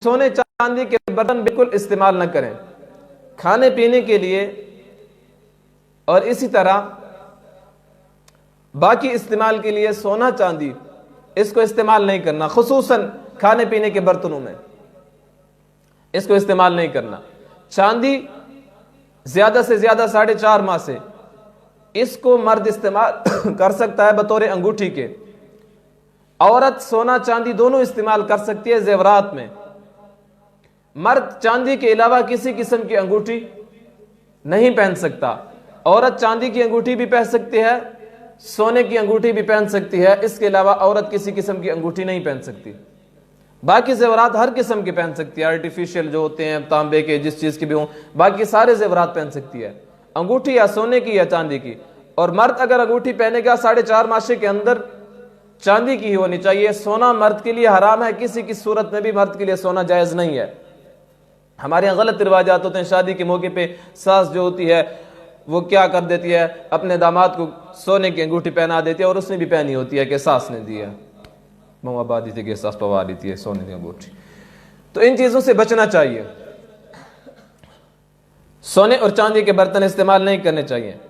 सोने चांदी के बर्तन बिल्कुल इस्तेमाल न करें खाने पीने के लिए, और इसी तरह बाकी इस्तेमाल के लिए सोना चांदी इसको इस्तेमाल नहीं करना, खुसूसन खाने पीने के बर्तनों में इसको इस्तेमाल नहीं करना। चांदी ज्यादा से ज्यादा 4.5 माह से इसको मर्द इस्तेमाल कर सकता है बतौर अंगूठी के। औरत सोना चांदी दोनों इस्तेमाल कर सकती है जेवरात में। मर्द चांदी के अलावा किसी किस्म की अंगूठी नहीं पहन सकता। औरत चांदी की अंगूठी भी पहन सकती है, सोने की अंगूठी भी पहन सकती है, इसके अलावा औरत किसी किस्म की अंगूठी नहीं पहन सकती। बाकी जेवरात हर किस्म के पहन सकती है, आर्टिफिशियल जो होते हैं, तांबे के, जिस चीज के भी हों, बाकी सारे जेवरात पहन सकती है, अंगूठी या सोने की या चांदी की। और मर्द अगर अंगूठी पहनेगा 4.5 मासे के अंदर चांदी की ही होनी चाहिए। सोना मर्द के लिए हराम है, किसी की सूरत में भी मर्द के लिए सोना जायज नहीं है। हमारे यहाँ गलत रिवाजात होते हैं, शादी के मौके पे सास जो होती है वो क्या कर देती है, अपने दामाद को सोने की अंगूठी पहना देती है, और उसने भी पहनी होती है कि सास ने दी है, मवाबादी थी कि सास पवा देती है सोने की अंगूठी। तो इन चीजों से बचना चाहिए, सोने और चांदी के बर्तन इस्तेमाल नहीं करने चाहिए।